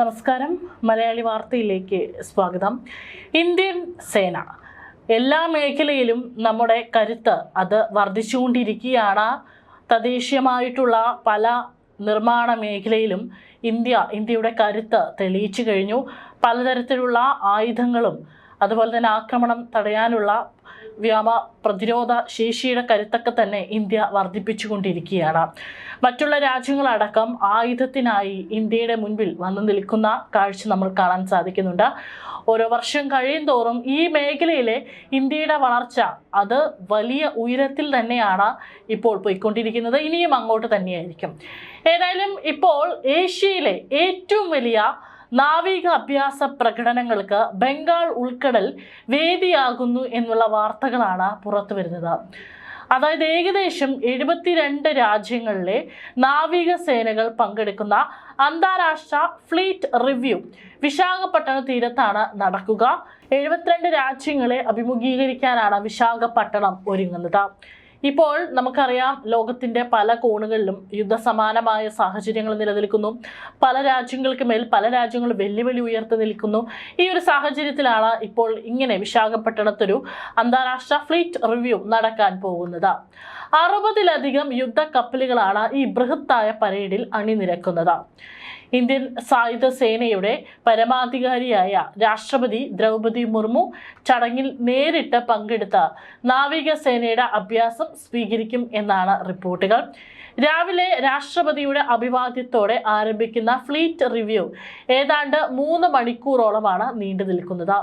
നമസ്കാരം. മലയാളി വാർത്തയിലേക്ക് സ്വാഗതം. ഇന്ത്യൻ സേന എല്ലാ മേഖലയിലും നമ്മുടെ കരുത്ത് അത് വർദ്ധിച്ചുകൊണ്ടിരിക്കുകയാണ്. തദ്ദേശീയമായിട്ടുള്ള പല നിർമ്മാണ മേഖലയിലും ഇന്ത്യയുടെ കരുത്ത് തെളിയിച്ചു കഴിഞ്ഞു. പലതരത്തിലുള്ള ആയുധങ്ങളും അതുപോലെ തന്നെ ആക്രമണം തടയാനുള്ള വ്യോമ പ്രതിരോധ ശേഷിയുടെ കരുത്തൊക്കെ തന്നെ ഇന്ത്യ വർദ്ധിപ്പിച്ചുകൊണ്ടിരിക്കുകയാണ്. മറ്റുള്ള രാജ്യങ്ങളടക്കം ആയുധത്തിനായി ഇന്ത്യയുടെ മുൻപിൽ വന്നു നിൽക്കുന്ന കാഴ്ച നമ്മൾ കാണാൻ സാധിക്കുന്നുണ്ട്. ഓരോ വർഷം കഴിയും തോറും ഈ മേഖലയിലെ ഇന്ത്യയുടെ വളർച്ച അത് വലിയ ഉയരത്തിൽ തന്നെയാണ് ഇപ്പോൾ പോയിക്കൊണ്ടിരിക്കുന്നത്. ഇനിയും അങ്ങോട്ട് തന്നെയായിരിക്കും. ഏതായാലും ഇപ്പോൾ ഏഷ്യയിലെ ഏറ്റവും വലിയ നാവിക അഭ്യാസ പ്രകടനങ്ങൾക്ക് ബംഗാൾ ഉൾക്കടൽ വേദിയാകുന്നു എന്നുള്ള വാർത്തകളാണ് പുറത്തു വരുന്നത്. അതായത് ഏകദേശം 72 രാജ്യങ്ങളിലെ നാവികസേനകൾ പങ്കെടുക്കുന്ന അന്താരാഷ്ട്ര ഫ്ലീറ്റ് റിവ്യൂ വിശാഖപട്ടണ തീരത്താണ് നടക്കുക. 72 രാജ്യങ്ങളെ അഭിമുഖീകരിക്കാനാണ് വിശാഖപട്ടണം ഒരുങ്ങുന്നത്. ഇപ്പോൾ നമുക്കറിയാം, ലോകത്തിൻ്റെ പല കോണുകളിലും യുദ്ധസമാനമായ സാഹചര്യങ്ങൾ നിലനിൽക്കുന്നു. പല രാജ്യങ്ങൾക്ക് മേൽ പല രാജ്യങ്ങളും വെല്ലുവിളി ഉയർത്തി നിൽക്കുന്നു. ഈ ഒരു സാഹചര്യത്തിലാണ് ഇപ്പോൾ ഇങ്ങനെ വിശാഖപട്ടണത്തൊരു അന്താരാഷ്ട്ര ഫ്ലീറ്റ് റിവ്യൂ നടക്കാൻ പോകുന്നത്. 60-ലധികം യുദ്ധക്കപ്പലുകളാണ് ഈ ബൃഹത്തായ പരേഡിൽ അണിനിരക്കുന്നത്. ഇന്ത്യൻ സായുധ സേനയുടെ പരമാധികാരിയായ രാഷ്ട്രപതി ദ്രൗപദി മുർമു ചടങ്ങിൽ നേരിട്ട് പങ്കെടുത്ത് നാവികസേനയുടെ അഭ്യാസം സ്വീകരിക്കും എന്നാണ് റിപ്പോർട്ടുകൾ. രാവിലെ രാഷ്ട്രപതിയുടെ അഭിവാദ്യത്തോടെ ആരംഭിക്കുന്ന ഫ്ലീറ്റ് റിവ്യൂ ഏതാണ്ട് 3 മണിക്കൂറോളമാണ് നീണ്ടു നിൽക്കുന്നത്.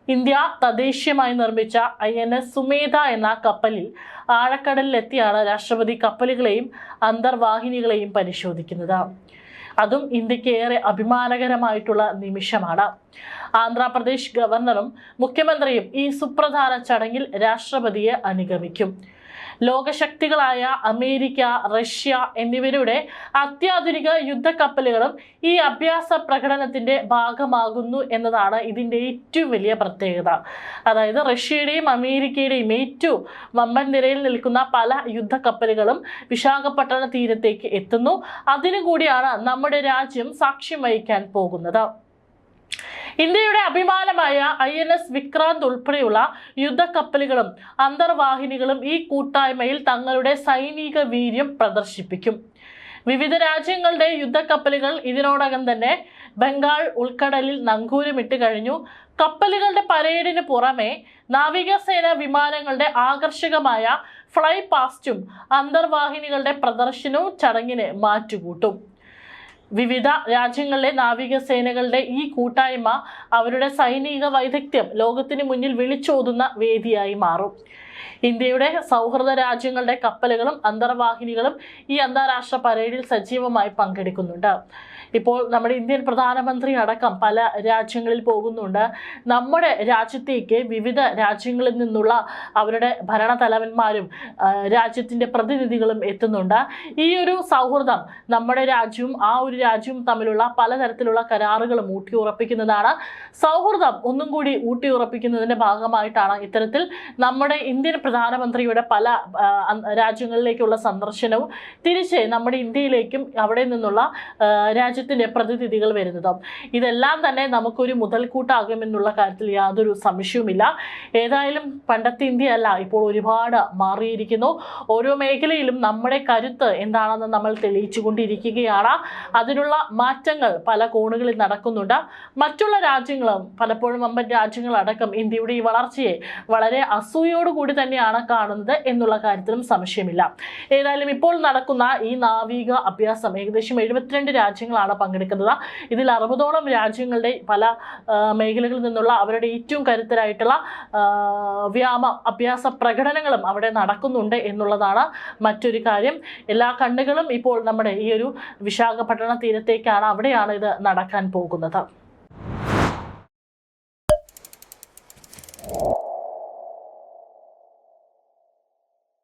ഇന്ത്യ തദ്ദേശീയമായി നിർമ്മിച്ച INS സുമേധ എന്ന കപ്പലിൽ ആഴക്കടലിലെത്തിയാണ് രാഷ്ട്രപതി കപ്പലുകളെയും അന്തർവാഹിനികളെയും പരിശോധിക്കുന്നത്. അതും ഇന്ത്യക്ക് ഏറെ അഭിമാനകരമായിട്ടുള്ള നിമിഷമാണ്. ആന്ധ്രാപ്രദേശ് ഗവർണറും മുഖ്യമന്ത്രിയും ഈ സുപ്രധാന ചടങ്ങിൽ രാഷ്ട്രപതിയെ അനുഗമിക്കും. ലോകശക്തികളായ അമേരിക്ക, റഷ്യ എന്നിവരുടെ അത്യാധുനിക യുദ്ധക്കപ്പലുകളും ഈ അഭ്യാസ പ്രകടനത്തിന്റെ ഭാഗമാകുന്നു എന്നതാണ് ഇതിൻ്റെ ഏറ്റവും വലിയ പ്രത്യേകത. അതായത് റഷ്യയുടെയും അമേരിക്കയുടെയും ഏറ്റവും വമ്പൻ നിരയിൽ നിൽക്കുന്ന പല യുദ്ധക്കപ്പലുകളും വിശാഖപട്ടണ തീരത്തേക്ക് എത്തുന്നു. അതിനു കൂടിയാണ് നമ്മുടെ രാജ്യം സാക്ഷ്യം വഹിക്കാൻ പോകുന്നത്. ഇന്ത്യയുടെ അഭിമാനമായ INS വിക്രാന്ത് ഉൾപ്പെടെയുള്ള യുദ്ധക്കപ്പലുകളും അന്തർവാഹിനികളും ഈ കൂട്ടായ്മയിൽ തങ്ങളുടെ സൈനിക വീര്യം പ്രദർശിപ്പിക്കും. വിവിധ രാജ്യങ്ങളുടെ യുദ്ധക്കപ്പലുകൾ ഇതിനോടകം തന്നെ ബംഗാൾ ഉൾക്കടലിൽ നങ്കൂരമിട്ട് കഴിഞ്ഞു. കപ്പലുകളുടെ പരേഡിന് പുറമെ നാവികസേന വിമാനങ്ങളുടെ ആകർഷകമായ ഫ്ലൈ പാസ്റ്റും അന്തർവാഹിനികളുടെ പ്രദർശനവും ചടങ്ങിന് മാറ്റുകൂട്ടും. വിവിധ രാജ്യങ്ങളിലെ നാവികസേനകളുടെ ഈ കൂട്ടായ്മ അവരുടെ സൈനിക വൈദഗ്ധ്യം ലോകത്തിന് മുന്നിൽ വിളിച്ചോതുന്ന വേദിയായി മാറും. ഇന്ത്യയുടെ സൗഹൃദ രാജ്യങ്ങളുടെ കപ്പലുകളും അന്തർവാഹിനികളും ഈ അന്താരാഷ്ട്ര പരേഡിൽ സജീവമായി പങ്കെടുക്കുന്നുണ്ട്. ഇപ്പോൾ നമ്മുടെ ഇന്ത്യൻ പ്രധാനമന്ത്രി അടക്കം പല രാജ്യങ്ങളിൽ പോകുന്നുണ്ട്. നമ്മുടെ രാജ്യത്തേക്ക് വിവിധ രാജ്യങ്ങളിൽ നിന്നുള്ള അവരുടെ ഭരണതലവന്മാരും രാജ്യത്തിൻ്റെ പ്രതിനിധികളും എത്തുന്നുണ്ട്. ഈ ഒരു സൗഹൃദം നമ്മുടെ രാജ്യവും ആ ഒരു രാജ്യവും തമ്മിലുള്ള പലതരത്തിലുള്ള കരാറുകളും ഊട്ടിയുറപ്പിക്കുന്നതാണ്. സൗഹൃദം ഒന്നും കൂടി ഊട്ടിയുറപ്പിക്കുന്നതിൻ്റെ ഭാഗമായിട്ടാണ് ഇത്തരത്തിൽ നമ്മുടെ ഇന്ത്യൻ പ്രധാനമന്ത്രിയുടെ പല രാജ്യങ്ങളിലേക്കുള്ള സന്ദർശനവും തിരിച്ച് നമ്മുടെ ഇന്ത്യയിലേക്കും അവിടെ നിന്നുള്ള രാജ്യത്തിൻ്റെ പ്രതിനിധികൾ വരുന്നതും. ഇതെല്ലാം തന്നെ നമുക്കൊരു മുതൽക്കൂട്ടാകുമെന്നുള്ള കാര്യത്തിൽ യാതൊരു സംശയവുമില്ല. ഏതായാലും പണ്ടത്തെ ഇന്ത്യ അല്ല, ഇപ്പോൾ ഒരുപാട് മാറിയിരിക്കുന്നു. ഓരോ മേഖലയിലും നമ്മുടെ കരുത്ത് എന്താണെന്ന് നമ്മൾ തെളിയിച്ചു കൊണ്ടിരിക്കുകയാണ്. അതിനുള്ള മാറ്റങ്ങൾ പല കോണുകളിൽ നടക്കുന്നുണ്ട്. മറ്റുള്ള രാജ്യങ്ങളും പലപ്പോഴും വമ്പൻ രാജ്യങ്ങളടക്കം ഇന്ത്യയുടെ ഈ വളർച്ചയെ വളരെ അസൂയോടുകൂടി തന്നെയാണ് കാണുന്നത് എന്നുള്ള കാര്യത്തിലും സംശയമില്ല. ഏതായാലും ഇപ്പോൾ നടക്കുന്ന ഈ നാവിക അഭ്യാസം ഏകദേശം 72 രാജ്യങ്ങളാണ് പങ്കെടുക്കുന്നത്. ഇതിൽ 60ഓളം രാജ്യങ്ങളുടെ പല മേഖലകളിൽ നിന്നുള്ള അവരുടെ ഏറ്റവും കരുത്തരായിട്ടുള്ള വ്യോമ അഭ്യാസ പ്രകടനങ്ങളും അവിടെ നടക്കുന്നുണ്ട് എന്നുള്ളതാണ് മറ്റൊരു കാര്യം. എല്ലാ കണ്ണുകളും ഇപ്പോൾ നമ്മുടെ ഈ ഒരു വിശാഖപട്ടണ തീരത്തേക്കാണ്. അവിടെയാണ് ഇത് നടക്കാൻ പോകുന്നത്.